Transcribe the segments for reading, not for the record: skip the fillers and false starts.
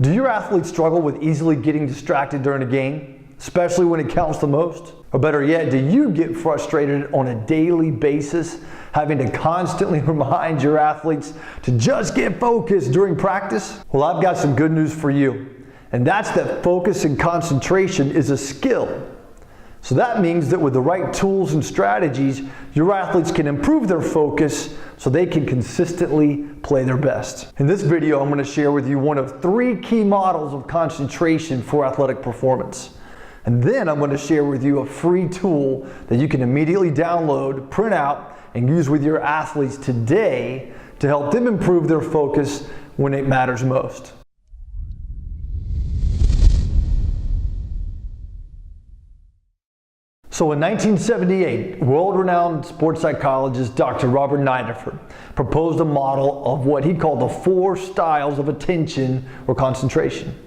Do your athletes struggle with easily getting distracted during a game, especially when it counts the most? Or better yet, do you get frustrated on a daily basis, having to constantly remind your athletes to just get focused during practice? Well, I've got some good news for you, and that's that focus and concentration is a skill. So that means that with the right tools and strategies, your athletes can improve their focus so they can consistently play their best. In this video, I'm going to share with you one of 3 key models of concentration for athletic performance. And then I'm going to share with you a free tool that you can immediately download, print out, and use with your athletes today to help them improve their focus when it matters most. So in 1978, world-renowned sports psychologist Dr. Robert Nideford proposed a model of what he called the 4 styles of attention or concentration.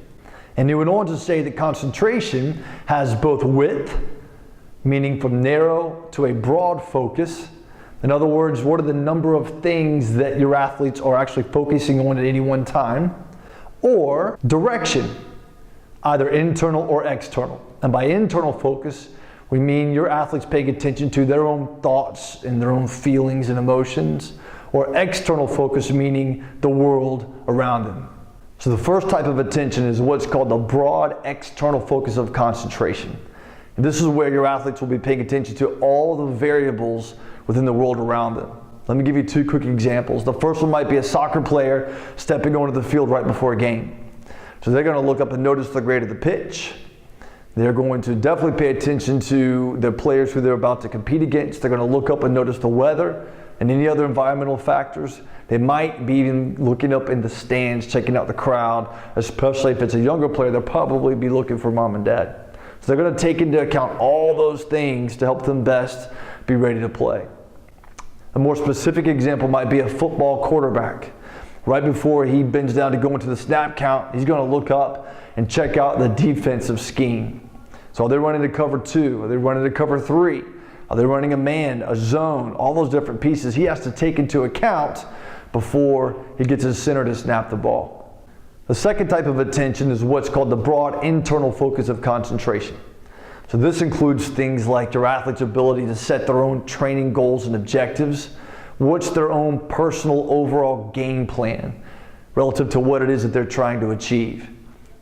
And he went on to say that concentration has both width, meaning from narrow to a broad focus. In other words, what are the number of things that your athletes are actually focusing on at any one time? Or direction, either internal or external. And by internal focus, we mean your athletes paying attention to their own thoughts and their own feelings and emotions, or external focus, meaning the world around them. So the first type of attention is what's called the broad external focus of concentration. And this is where your athletes will be paying attention to all the variables within the world around them. Let me give you 2 quick examples. The first one might be a soccer player stepping onto the field right before a game. So they're going to look up and notice the grade of the pitch. They're going to definitely pay attention to the players who they're about to compete against. They're going to look up and notice the weather and any other environmental factors. They might be even looking up in the stands, checking out the crowd, especially if it's a younger player. They'll probably be looking for mom and dad. So they're going to take into account all those things to help them best be ready to play. A more specific example might be a football quarterback. Right before he bends down to go into the snap count, he's going to look up and check out the defensive scheme. So are they running to cover 2? Are they running to cover 3? Are they running a man, a zone? All those different pieces he has to take into account before he gets his center to snap the ball. The second type of attention is what's called the broad internal focus of concentration. So this includes things like your athlete's ability to set their own training goals and objectives. What's their own personal overall game plan relative to what it is that they're trying to achieve.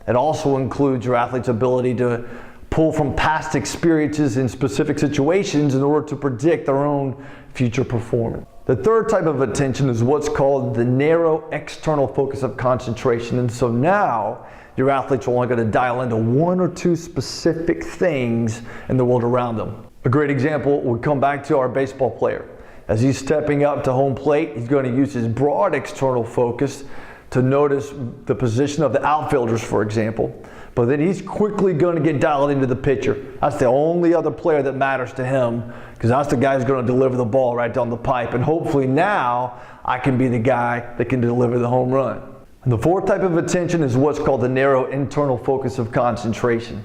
It also includes your athlete's ability to pull from past experiences in specific situations in order to predict their own future performance. The third type of attention is what's called the narrow external focus of concentration. And so now your athletes are only going to dial into 1 or 2 specific things in the world around them. A great example would come back to our baseball player. As he's stepping up to home plate, he's going to use his broad external focus to notice the position of the outfielders, for example. But then he's quickly going to get dialed into the pitcher. That's the only other player that matters to him, because that's the guy who's going to deliver the ball right down the pipe. And hopefully now I can be the guy that can deliver the home run. And the fourth type of attention is what's called the narrow internal focus of concentration.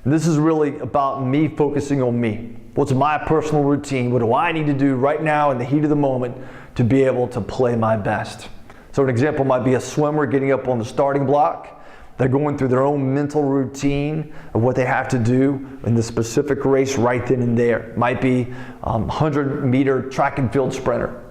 And this is really about me focusing on me. What's my personal routine? What do I need to do right now in the heat of the moment to be able to play my best? So an example might be a swimmer getting up on the starting block. They're going through their own mental routine of what they have to do in the specific race right then and there. It might be 100-meter track and field sprinter.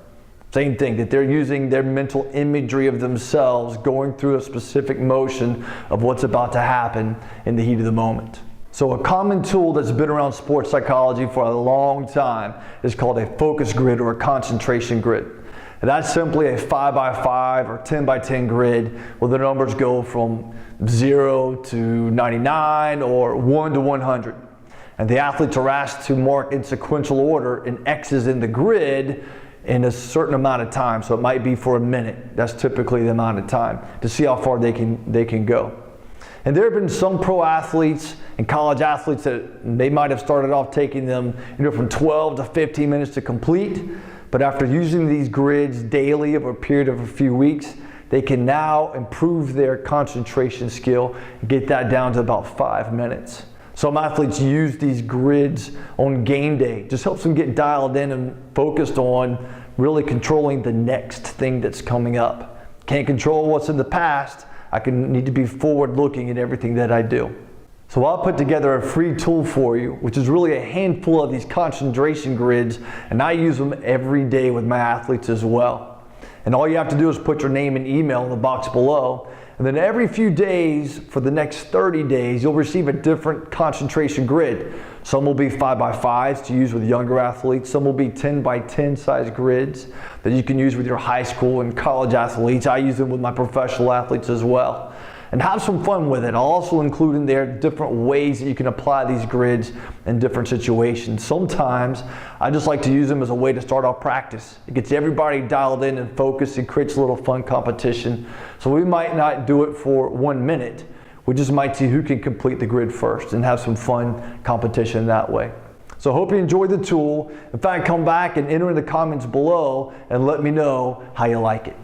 Same thing, that they're using their mental imagery of themselves going through a specific motion of what's about to happen in the heat of the moment. So a common tool that's been around sports psychology for a long time is called a focus grid or a concentration grid. And that's simply a 5x5 or 10x10 grid where the numbers go from 0 to 99 or 1 to 100. And the athletes are asked to mark in sequential order in X's in the grid in a certain amount of time. So it might be for a minute. That's typically the amount of time to see how far they can go. And there have been some pro athletes and college athletes that they might have started off taking them from 12 to 15 minutes to complete. But after using these grids daily over a period of a few weeks, they can now improve their concentration skill and get that down to about 5 minutes. Some athletes use these grids on game day. Just helps them get dialed in and focused on really controlling the next thing that's coming up. Can't control what's in the past. I need to be forward looking in everything that I do. So I'll put together a free tool for you, which is really a handful of these concentration grids, and I use them every day with my athletes as well. And all you have to do is put your name and email in the box below, and then every few days for the next 30 days, you'll receive a different concentration grid. Some will be 5x5s to use with younger athletes. Some will be 10x10 size grids that you can use with your high school and college athletes. I use them with my professional athletes as well. And have some fun with it. I'll also include in there different ways that you can apply these grids in different situations. Sometimes I just like to use them as a way to start off practice. It gets everybody dialed in and focused and creates a little fun competition. So we might not do it for 1 minute. We just might see who can complete the grid first and have some fun competition that way. So I hope you enjoyed the tool. In fact, come back and enter in the comments below and let me know how you like it.